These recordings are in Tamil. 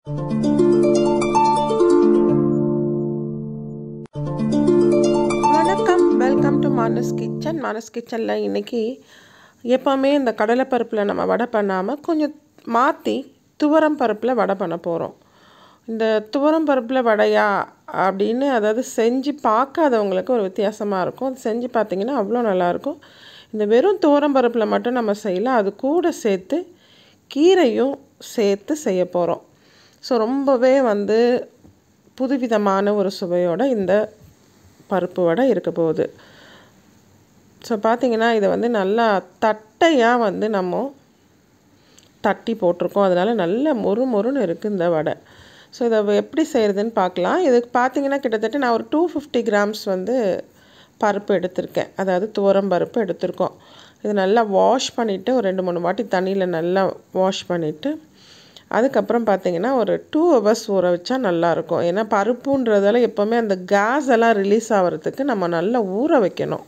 வணக்கம், welcome to Manas Kitchen. Manas கிச்சனில் இன்றைக்கி எப்போவுமே இந்த கடலைப்பருப்பில் நம்ம வடை பண்ணாமல் கொஞ்சம் மாற்றி துவரம் பருப்பில் வடை பண்ண போகிறோம். இந்த துவரம் பருப்பில் வடையா அப்படின்னு அதாவது செஞ்சு பார்க்காதவங்களுக்கு ஒரு வித்தியாசமாக இருக்கும். அது செஞ்சு பார்த்திங்கன்னா அவ்வளோ நல்லாயிருக்கும். இந்த வெறும் துவரம் பருப்பில் மட்டும் நம்ம செய்யல, அது கூட சேர்த்து கீரையும் சேர்த்து செய்ய போகிறோம். ஸோ ரொம்பவே புதுவிதமான ஒரு சுவையோட இந்த பருப்பு வடை இருக்க போகுது. ஸோ பார்த்திங்கன்னா இதை நல்லா தட்டையாக நம்ம தட்டி போட்டிருக்கோம். அதனால் நல்ல மொறுன்னு இருக்குது இந்த வடை. ஸோ இதை எப்படி செய்கிறதுன்னு பார்க்கலாம். இதுக்கு பார்த்திங்கன்னா கிட்டத்தட்ட நான் ஒரு 250 கிராம்ஸ் பருப்பு எடுத்திருக்கேன். அதாவது துவரம் பருப்பு எடுத்திருக்கோம். இது நல்லா வாஷ் பண்ணிவிட்டு ஒரு 2-3 வாட்டி தண்ணியில் நல்லா வாஷ் பண்ணிவிட்டு அதுக்கப்புறம் பார்த்திங்கன்னா ஒரு 2 ஹவர்ஸ் ஊற வச்சா நல்லாயிருக்கும். ஏன்னா பருப்புன்றதால எப்போவுமே அந்த கேஸ் எல்லாம் ரிலீஸ் ஆகிறதுக்கு நம்ம நல்லா ஊற வைக்கணும்.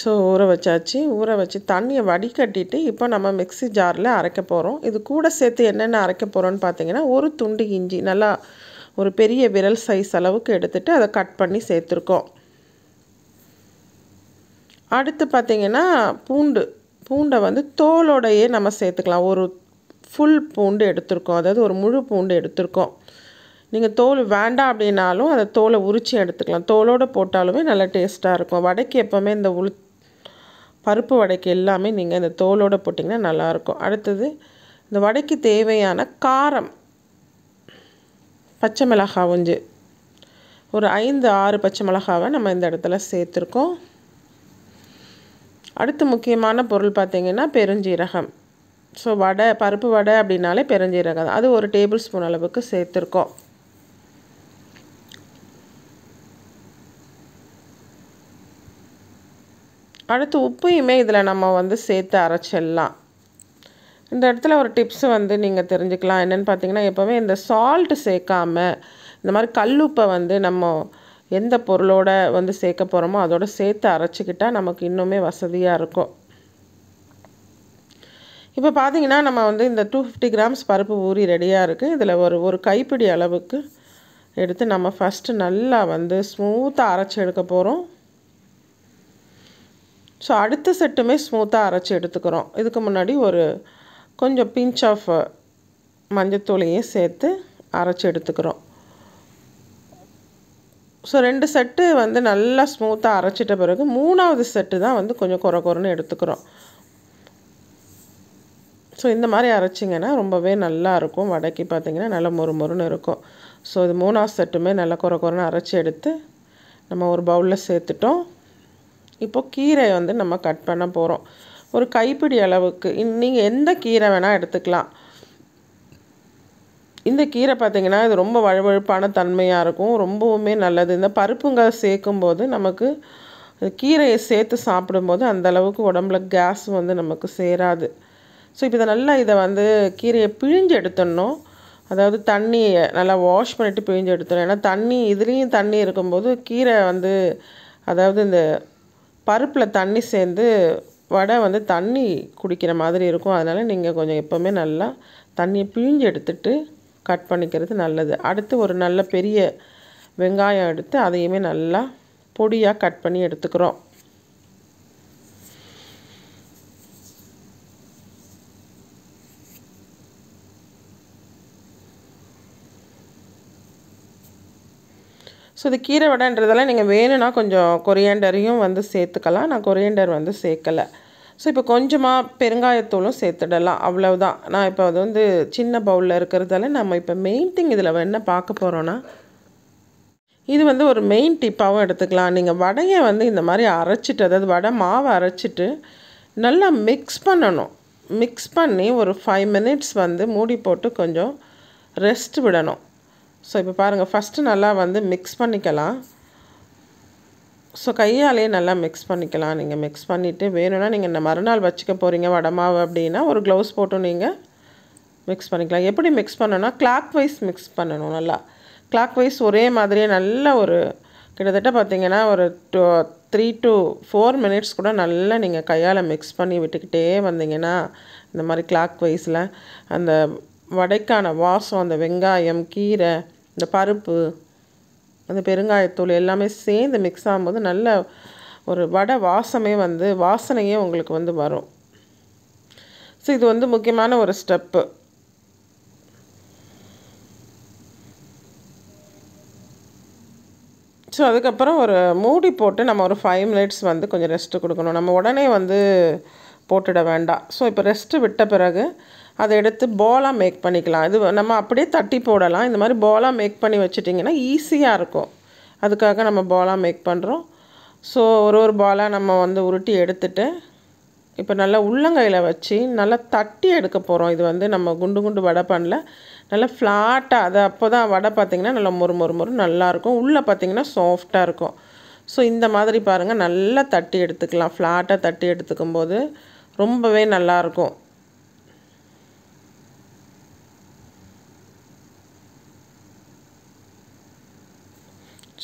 ஸோ ஊற வச்சாச்சு. ஊற வச்சு தண்ணியை வடிகட்டிட்டு இப்போ நம்ம மிக்ஸி ஜாரில் அரைக்க போகிறோம். இது கூட சேர்த்து என்னென்ன அரைக்க போகிறோன்னு பார்த்திங்கன்னா ஒரு துண்டு இஞ்சி நல்லா ஒரு பெரிய விரல் சைஸ் அளவுக்கு எடுத்துகிட்டு அதை கட் பண்ணி சேர்த்துருக்கோம். அடுத்து பார்த்திங்கன்னா பூண்டை தோலோடையே நம்ம சேர்த்துக்கலாம். ஒரு ஃபுல் பூண்டு எடுத்திருக்கோம், அதாவது ஒரு முழு பூண்டு எடுத்திருக்கோம். நீங்கள் தோல் வேண்டாம் அப்படின்னாலும் அதை தோலை உரித்து எடுத்துக்கலாம். தோலோடு போட்டாலுமே நல்லா டேஸ்ட்டாக இருக்கும். வடைக்கு எப்போவுமே இந்த பருப்பு வடைக்கு எல்லாமே நீங்கள் இந்த தோலோடு போட்டிங்கன்னா நல்லாயிருக்கும். அடுத்தது இந்த வடைக்கு தேவையான காரம், பச்சை மிளகாய் ஒரு 5-6 பச்சை மிளகாவை நம்ம இந்த இடத்துல சேர்த்துருக்கோம். அடுத்து முக்கியமான பொருள் பார்த்திங்கன்னா பெருஞ்சீரகம். ஸோ பருப்பு வடை அப்படின்னாலே பெருஞ்சீரகம் அது ஒரு டேபிள் ஸ்பூன் அளவுக்கு சேர்த்துருக்கோம். அடுத்து உப்பையுமே இதில் நம்ம சேர்த்து அரைச்சிடலாம். இந்த இடத்துல ஒரு டிப்ஸ் நீங்கள் தெரிஞ்சுக்கலாம். என்னென்னு பார்த்தீங்கன்னா எப்போவுமே இந்த சால்ட்டு சேர்க்காமல் இந்த மாதிரி கல்லுப்பை நம்ம எந்த பொருளோட சேர்க்க போகிறோமோ அதோட சேர்த்து அரைச்சிக்கிட்டால் நமக்கு இன்னுமே வசதியாக இருக்கும். இப்போ பார்த்திங்கன்னா நம்ம இந்த 250 கிராம்ஸ் பருப்பு ஊறி ரெடியாக இருக்குது. இதில் ஒரு கைப்பிடி அளவுக்கு எடுத்து நம்ம ஃபஸ்ட்டு நல்லா ஸ்மூத்தாக அரைச்சி எடுக்க போகிறோம். ஸோ அடுத்த செட்டுமே ஸ்மூத்தாக அரைச்சி எடுத்துக்கிறோம். இதுக்கு முன்னாடி ஒரு கொஞ்சம் பிஞ்ச் ஆஃப் மஞ்சத்தூளையும் சேர்த்து அரைச்சி எடுத்துக்கிறோம். ஸோ 2 செட்டு நல்லா ஸ்மூத்தாக அரைச்சிட்ட பிறகு 3வது செட்டு தான் கொஞ்சம் குறைன்னு எடுத்துக்கிறோம். ஸோ இந்த மாதிரி அரைச்சிங்கன்னா ரொம்பவே நல்லாயிருக்கும். வடைக்கு பார்த்திங்கன்னா நல்லா மொறுன்னு இருக்கும். ஸோ இது 3வது செட்டுமே நல்லா குறைன்னு அரைச்சி எடுத்து நம்ம ஒரு பவுலில் சேர்த்துட்டோம். இப்போது கீரை நம்ம கட் பண்ண போகிறோம். ஒரு கைப்பிடி அளவுக்கு நீங்கள் எந்த கீரை வேணால் எடுத்துக்கலாம். இந்த கீரை பார்த்திங்கன்னா இது ரொம்ப வழுவழுப்பான தன்மையாக இருக்கும். ரொம்பவுமே நல்லது. இந்த பருப்புங்க சேர்க்கும்போது நமக்கு கீரையை சேர்த்து சாப்பிடும்போது அந்தளவுக்கு உடம்புல கேஸ் நமக்கு சேராது. ஸோ இப்போ இதை கீரையை பிழிஞ்சு எடுத்துடணும். அதாவது தண்ணியை நல்லா வாஷ் பண்ணிவிட்டு பிழிஞ்சு எடுத்துடணும். ஏன்னா இதுலேயும் தண்ணி இருக்கும்போது கீரை அதாவது இந்த பருப்பில் தண்ணி சேர்ந்து வடை தண்ணி குடிக்கிற மாதிரி இருக்கும். அதனால் நீங்கள் கொஞ்சம் எப்போவுமே நல்லா தண்ணியை பிழிஞ்சு எடுத்துட்டு கட் பண்ணிக்கிறது நல்லது. அடுத்து ஒரு நல்ல பெரிய வெங்காயம் எடுத்து அதையுமே நல்லா பொடியாக கட் பண்ணி எடுத்துக்கிறோம். ஸோ இது கீரை வடைன்றதால நீங்கள் வேணும்னா கொஞ்சம் கொரியாண்டரையும் சேர்த்துக்கலாம். நான் கொரியாண்டர் சேர்க்கலை. ஸோ இப்போ கொஞ்சமாக பெருங்காயத்தூளும் சேர்த்துடலாம். அவ்வளவுதான். நான் இப்போ அது சின்ன பவுலில் இருக்கிறதால நம்ம இப்போ மெயின் திங் இதில் என்ன பார்க்க போகிறோன்னா இது ஒரு மெயின் டிப்பாகவும் எடுத்துக்கலாம். நீங்கள் வடையை இந்த மாதிரி அரைச்சிட்டு, அதாவது வடை மாவை அரைச்சிட்டு நல்லா மிக்ஸ் பண்ணணும். மிக்ஸ் பண்ணி ஒரு 5 மினிட்ஸ் மூடி போட்டு கொஞ்சம் ரெஸ்ட் விடணும். ஸோ இப்போ பாருங்கள், ஃபஸ்ட்டு நல்லா மிக்ஸ் பண்ணிக்கலாம். ஸோ கையாலேயே நல்லா மிக்ஸ் பண்ணிக்கலாம். நீங்கள் மிக்ஸ் பண்ணிவிட்டு வேணும்னா நீங்கள் இந்த மறுநாள் வச்சுக்க போகிறீங்க வடை மாவு அப்படின்னா ஒரு க்ளவுஸ் போட்டு நீங்கள் மிக்ஸ் பண்ணிக்கலாம். எப்படி மிக்ஸ் பண்ணணும்னா கிளாக் வைஸ் மிக்ஸ் பண்ணணும். நல்லா கிளாக் வைஸ் ஒரே மாதிரியே நல்ல ஒரு கிட்டத்தட்ட பார்த்தீங்கன்னா ஒரு 3 to 4 மினிட்ஸ் கூட நல்லா நீங்கள் கையால் மிக்ஸ் பண்ணி விட்டுக்கிட்டே வந்தீங்கன்னா இந்த மாதிரி கிளாக் வைஸில் அந்த வடைக்கான வாசம், அந்த வெங்காயம், கீரை, இந்த பருப்பு, அந்த பெருங்காயத்தூள் எல்லாமே சேர்ந்து மிக்ஸ் ஆகும்போது நல்ல ஒரு வடை வாசனையே உங்களுக்கு வந்து வரும். ஸோ இது வந்து முக்கியமான ஒரு ஸ்டெப்பு. ஸோ அதுக்கப்புறம் ஒரு மூடி போட்டு நம்ம ஒரு 5 மினிட்ஸ் வந்து கொஞ்சம் ரெஸ்ட்டு கொடுக்கணும். நம்ம உடனே வந்து போட்டுட வேண்டாம். ஸோ இப்போ ரெஸ்ட்டு விட்ட பிறகு அதை எடுத்து பாலாக மேக் பண்ணிக்கலாம். இது நம்ம அப்படியே தட்டி போடலாம். இந்த மாதிரி பாலாக மேக் பண்ணி வச்சிட்டிங்கன்னா ஈஸியாக இருக்கும். அதுக்காக நம்ம பாலாக மேக் பண்ணுறோம். ஸோ ஒரு பாலாக நம்ம வந்து உருட்டி எடுத்துட்டு இப்போ நல்லா உள்ளங்கையில் வச்சு நல்லா தட்டி எடுக்க போகிறோம். இது வந்து நம்ம குண்டு குண்டு வடை பண்ணல, நல்லா ஃப்ளாட்டாக. அது அப்போ தான் வடை பார்த்திங்கன்னா நல்லா மொறு நல்லாயிருக்கும். உள்ளே பார்த்திங்கன்னா சாஃப்டாக இருக்கும். ஸோ இந்த மாதிரி பாருங்கள், நல்லா தட்டி எடுத்துக்கலாம். ஃப்ளாட்டாக தட்டி எடுத்துக்கும்போது ரொம்பவே நல்லாயிருக்கும்.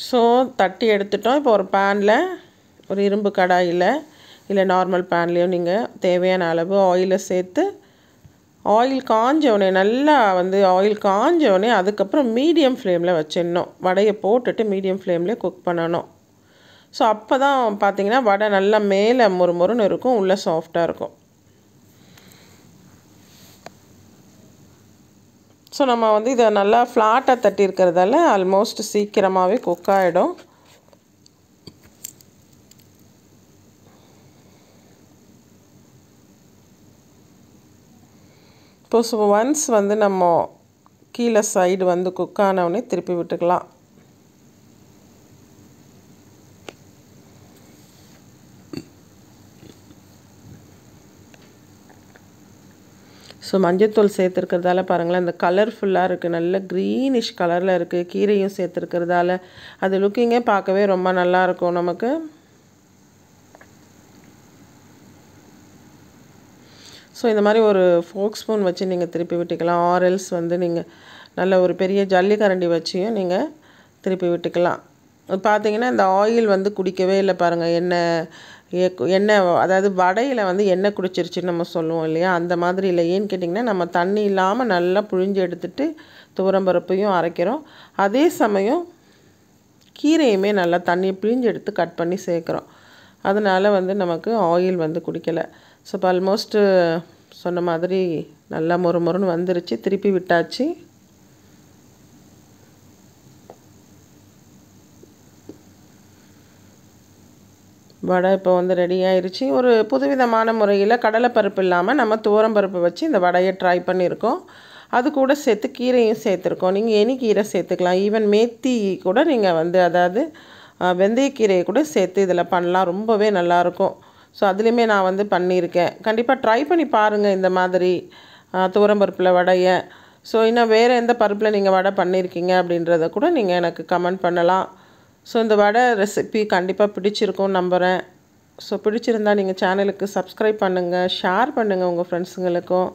ஸோ தட்டி எடுத்துட்டோம். இப்போ ஒரு பேனில், ஒரு இரும்பு கடாயில் இல்லை நார்மல் பேன்லேயும் நீங்கள் தேவையான அளவு ஆயிலை சேர்த்து, ஆயில் காஞ்சவொடனே நல்லா வந்து ஆயில் காஞ்சவொடனே அதுக்கப்புறம் மீடியம் ஃப்ளேமில் வச்சிடணும். வடையை போட்டுட்டு மீடியம் ஃப்ளேம்லேயே குக் பண்ணணும். ஸோ அப்போ தான் பார்த்திங்கன்னா வடை நல்லா மேலே மொறுன்னு இருக்கும், உள்ளே சாஃப்டாக இருக்கும். ஸோ நம்ம வந்து இதை நல்லா ஃப்ளாட்டாக தட்டி இருக்கிறதால ஆல்மோஸ்ட் சீக்கிரமாகவே குக் ஆகிடும். இப்போ ஒன்ஸ் வந்து நம்ம கீழே சைடு வந்து குக் ஆனவுடனே திருப்பி விட்டுக்கலாம். ஸோ மஞ்சத்தூள் சேர்த்துருக்கிறதால பாருங்களேன், இந்த கலர்ஃபுல்லாக இருக்குது, நல்ல க்ரீனிஷ் கலரில் இருக்குது. கீரையும் சேர்த்துருக்கிறதால அது லுக்கிங்கே பார்க்கவே ரொம்ப நல்லாயிருக்கும் நமக்கு. ஸோ இந்த மாதிரி ஒரு ஃபோக் ஸ்பூன் வச்சு நீங்கள் திருப்பி விட்டுக்கலாம். ஆரல்ஸ் வந்து நீங்கள் நல்ல ஒரு பெரிய ஜல்லி கரண்டி வச்சியும் நீங்கள் திருப்பி விட்டுக்கலாம். பார்த்தீங்கன்னா இந்த ஆயில் வந்து குடிக்கவே இல்லை பாருங்கள். எண்ணெய் அதாவது வடையில் வந்து எண்ணெய் குடிச்சிருச்சுன்னு நம்ம சொல்லுவோம் இல்லையா, அந்த மாதிரி இல்லை. ஏன்னு கேட்டிங்கன்னா நம்ம தண்ணி இல்லாமல் நல்லா புழிஞ்சு எடுத்துட்டு துவரம்பருப்பையும் அரைக்கிறோம். அதே சமயம் கீரையுமே நல்லா தண்ணியை பிழிஞ்சு எடுத்து கட் பண்ணி சேர்க்குறோம். அதனால் வந்து நமக்கு ஆயில் வந்து குடிக்கலை. ஸோ இப்போ ஆல்மோஸ்ட்டு சொன்ன மாதிரி நல்லா மொறுன்னு வந்துருச்சு. திருப்பி விட்டாச்சு. வடை இப்போ வந்து ரெடி ஆயிடுச்சு. ஒரு புதுவிதமான முறையில் கடலைப்பருப்பு இல்லாமல் நம்ம துவரம்பருப்பு வச்சு இந்த வடையை ட்ரை பண்ணியிருக்கோம். அது கூட சேர்த்து கீரையும் சேர்த்துருக்கோம். நீங்கள் எனி கீரை சேர்த்துக்கலாம். ஈவன் மேத்தி கூட நீங்கள் வந்து அதாவது வெந்தயக்கீரையை கூட சேர்த்து இதில் பண்ணலாம். ரொம்பவே நல்லாயிருக்கும். ஸோ அதுலேயுமே நான் வந்து பண்ணியிருக்கேன். கண்டிப்பாக ட்ரை பண்ணி பாருங்கள் இந்த மாதிரி துவரம்பருப்பில் வடையை. ஸோ இன்னும் வேறு எந்த பருப்பில் நீங்கள் வடை பண்ணியிருக்கீங்க அப்படின்றத கூட நீங்கள் எனக்கு கமெண்ட் பண்ணலாம். ஸோ இந்த வடை ரெசிபி கண்டிப்பாக பிடிச்சிருக்கும்னு நம்புகிறேன். ஸோ பிடிச்சிருந்தால் நீங்கள் சேனலுக்கு சப்ஸ்கிரைப் பண்ணுங்கள், ஷேர் பண்ணுங்கள், உங்கள் ஃப்ரெண்ட்ஸுங்களுக்கும்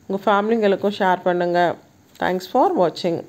உங்கள் ஃபேமிலிங்களுக்கும் ஷேர் பண்ணுங்கள். தேங்க்ஸ் ஃபார் வாட்சிங்.